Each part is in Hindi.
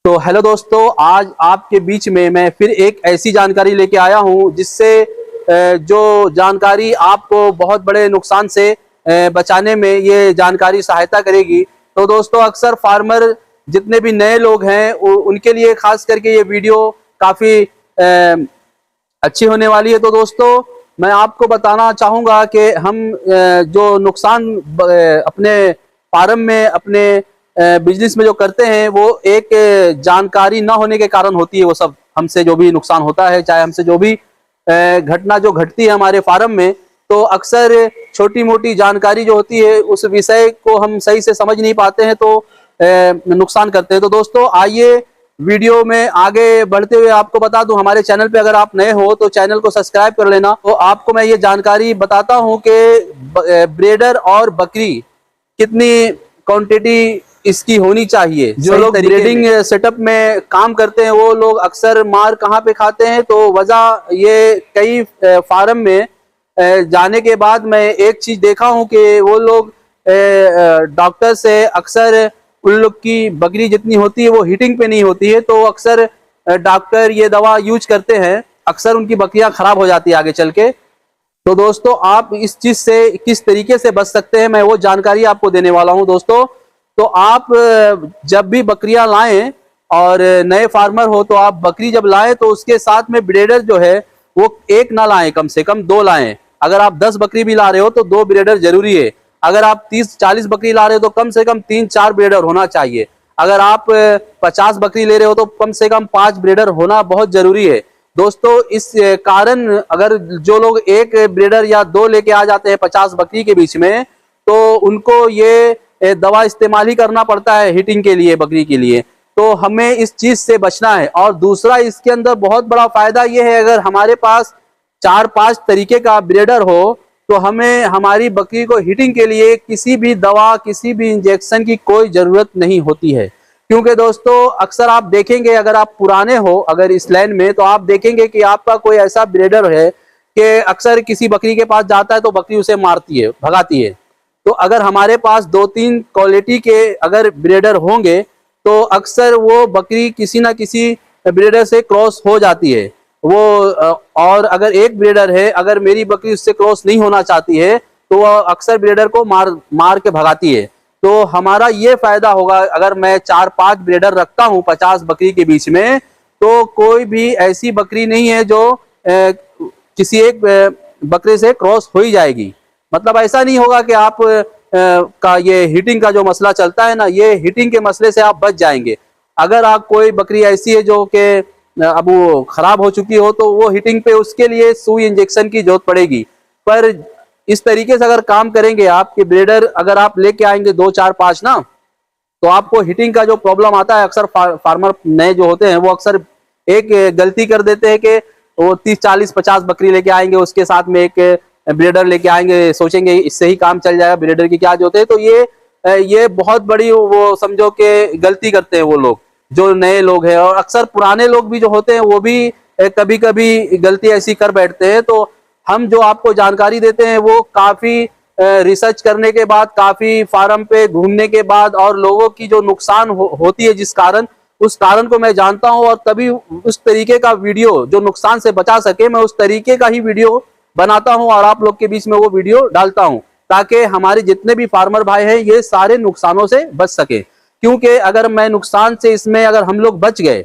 तो हेलो दोस्तों, आज आपके बीच में मैं फिर एक ऐसी जानकारी लेके आया हूं जिससे जो जानकारी आपको बहुत बड़े नुकसान से बचाने में ये जानकारी सहायता करेगी। तो दोस्तों, अक्सर फार्मर जितने भी नए लोग हैं उनके लिए खास करके ये वीडियो काफ़ी अच्छी होने वाली है। तो दोस्तों, मैं आपको बताना चाहूँगा कि हम जो नुकसान अपने फार्म में, अपने बिजनेस में जो करते हैं, वो एक जानकारी ना होने के कारण होती है। वो सब हमसे जो भी नुकसान होता है, चाहे हमसे जो भी घटना जो घटती है हमारे फार्म में, तो अक्सर छोटी मोटी जानकारी जो होती है उस विषय को हम सही से समझ नहीं पाते हैं, तो नुकसान करते हैं। तो दोस्तों, आइए वीडियो में आगे बढ़ते हुए आपको बता दूं, हमारे चैनल पे अगर आप नए हो तो चैनल को सब्सक्राइब कर लेना। तो आपको मैं ये जानकारी बताता हूं कि ब्रीडर और बकरी कितनी क्वांटिटी इसकी होनी चाहिए। जो लोग ब्रीडिंग सेटअप में काम करते हैं वो लोग अक्सर मार कहाँ पे खाते हैं, तो वजह ये कई फार्म में जाने के बाद मैं एक चीज देखा हूँ कि वो लोग डॉक्टर से अक्सर उन लोग की बकरी जितनी होती है वो हीटिंग पे नहीं होती है, तो अक्सर डॉक्टर ये दवा यूज करते हैं, अक्सर उनकी बकरियां खराब हो जाती है आगे चल के। तो दोस्तों, आप इस चीज से किस तरीके से बच सकते हैं, मैं वो जानकारी आपको देने वाला हूं। दोस्तों, तो आप जब भी बकरियां लाएं और नए फार्मर हो तो आप बकरी जब लाएं तो उसके साथ में ब्रीडर जो है वो एक ना लाएं, कम से कम 2 लाएं। अगर आप 10 बकरी भी ला रहे हो तो 2 ब्रीडर जरूरी है। अगर आप 30-40 बकरी ला रहे हो तो कम से कम 3-4 ब्रीडर होना चाहिए। अगर आप 50 बकरी ले रहे हो तो कम से कम 5 ब्रीडर होना बहुत जरूरी है। दोस्तों, इस कारण अगर जो लोग एक ब्रीडर या 2 लेके आ जाते हैं 50 बकरी के बीच में, तो उनको ये दवा इस्तेमाल ही करना पड़ता है हीटिंग के लिए, बकरी के लिए। तो हमें इस चीज से बचना है। और दूसरा, इसके अंदर बहुत बड़ा फायदा ये है, अगर हमारे पास 4-5 तरीके का ब्रीडर हो तो हमें हमारी बकरी को हीटिंग के लिए किसी भी दवा, किसी भी इंजेक्शन की कोई जरूरत नहीं होती है। क्योंकि दोस्तों, अक्सर आप देखेंगे, अगर आप पुराने हो अगर इस लाइन में, तो आप देखेंगे कि आपका कोई ऐसा ब्रीडर है कि अक्सर किसी बकरी के पास जाता है तो बकरी उसे मारती है, भगाती है। तो अगर हमारे पास 2-3 क्वालिटी के अगर ब्रीडर होंगे तो अक्सर वो बकरी किसी ना किसी ब्रीडर से क्रॉस हो जाती है। वो और अगर एक ब्रीडर है, अगर मेरी बकरी उससे क्रॉस नहीं होना चाहती है तो वह अक्सर ब्रीडर को मार के भगाती है। तो हमारा ये फायदा होगा, अगर मैं 4-5 ब्रीडर रखता हूँ 50 बकरी के बीच में, तो कोई भी ऐसी बकरी नहीं है जो किसी एक बकरे से क्रॉस हो ही जाएगी। मतलब ऐसा नहीं होगा कि आप का ये हीटिंग का जो मसला चलता है ना, ये हीटिंग के मसले से आप बच जाएंगे। अगर आप कोई बकरी ऐसी है जो कि अब वो खराब हो चुकी हो तो वो हीटिंग पे उसके लिए सुई इंजेक्शन की जरूरत पड़ेगी। पर इस तरीके से अगर काम करेंगे आप कि ब्रीडर अगर आप लेके आएंगे 2-4-5 ना, तो आपको हीटिंग का जो प्रॉब्लम आता है, अक्सर फार्मर नए जो होते हैं वो अक्सर एक गलती कर देते हैं कि वो 30-40-50 बकरी लेके आएंगे, उसके साथ में एक ब्रीडर लेके आएंगे, सोचेंगे इससे ही काम चल जाएगा, ब्रीडर की क्या जरूरत है। तो ये बहुत बड़ी वो समझो कि गलती करते हैं वो लोग, जो नए लोग हैं। और अक्सर पुराने लोग भी जो होते हैं वो भी कभी कभी गलती ऐसी कर बैठते हैं। तो हम जो आपको जानकारी देते हैं वो काफी रिसर्च करने के बाद, काफी फार्म पे घूमने के बाद, और लोगों की जो नुकसान होती है जिस कारण, उस कारण को मैं जानता हूं, और तभी उस तरीके का वीडियो जो नुकसान से बचा सके, मैं उस तरीके का ही वीडियो बनाता हूं और आप लोग के बीच में वो वीडियो डालता हूं, ताकि हमारे जितने भी फार्मर भाई हैं ये सारे नुकसानों से बच सके। क्योंकि अगर मैं नुकसान से, इसमें अगर हम लोग बच गए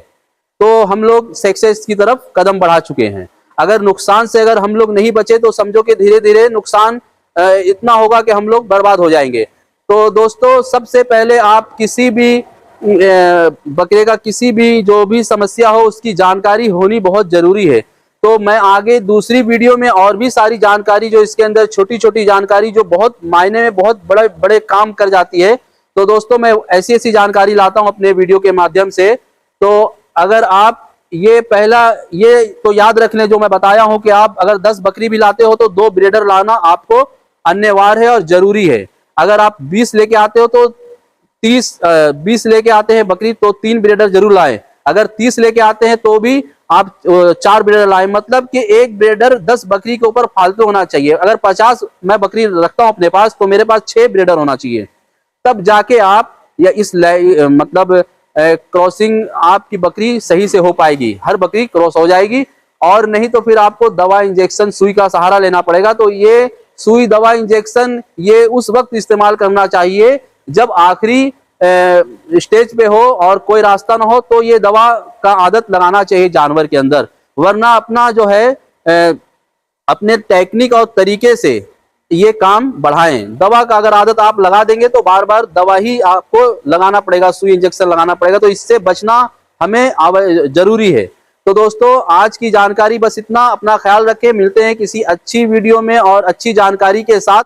तो हम लोग सक्सेस की तरफ कदम बढ़ा चुके हैं। अगर नुकसान से अगर हम लोग नहीं बचे तो समझो कि धीरे धीरे नुकसान इतना होगा कि हम लोग बर्बाद हो जाएंगे। तो दोस्तों, सबसे पहले आप किसी भी बकरे का किसी भी जो भी समस्या हो उसकी जानकारी होनी बहुत जरूरी है। तो मैं आगे दूसरी वीडियो में और भी सारी जानकारी, जो इसके अंदर छोटी छोटी जानकारी जो बहुत मायने में बहुत बड़े बड़े काम कर जाती है, तो दोस्तों मैं ऐसी ऐसी जानकारी लाता हूं अपने वीडियो के माध्यम से। तो अगर आप ये तो याद रख लें जो मैं बताया हूं कि आप अगर 10 बकरी भी लाते हो तो 2 ब्रीडर लाना आपको अनिवार्य है और जरूरी है। अगर आप 20 लेके आते हो तो 20 लेके आते हैं बकरी तो 3 ब्रीडर जरूर लाएं। अगर 30 लेके आते हैं तो भी आप 4 ब्रीडर लाएं। मतलब कि एक ब्रीडर 10 बकरी के ऊपर फालतू होना चाहिए। अगर 50 मैं बकरी रखता हूं अपने पास तो मेरे पास 6 ब्रीडर होना चाहिए, तब जाके आप या इस मतलब क्रॉसिंग आपकी बकरी सही से हो पाएगी, हर बकरी क्रॉस हो जाएगी। और नहीं तो फिर आपको दवा इंजेक्शन सुई का सहारा लेना पड़ेगा। तो ये सुई दवा इंजेक्शन ये उस वक्त इस्तेमाल करना चाहिए जब आखिरी स्टेज पे हो और कोई रास्ता ना हो, तो ये दवा का आदत लगाना चाहिए जानवर के अंदर। वरना अपना जो है अपने टेक्निक और तरीके से ये काम बढ़ाएं। दवा का अगर आदत आप लगा देंगे तो बार बार दवा ही आपको लगाना पड़ेगा, सुई इंजेक्शन लगाना पड़ेगा। तो इससे बचना हमें जरूरी है। तो दोस्तों आज की जानकारी बस इतना। अपना ख्याल रखें, मिलते हैं किसी अच्छी वीडियो में और अच्छी जानकारी के साथ।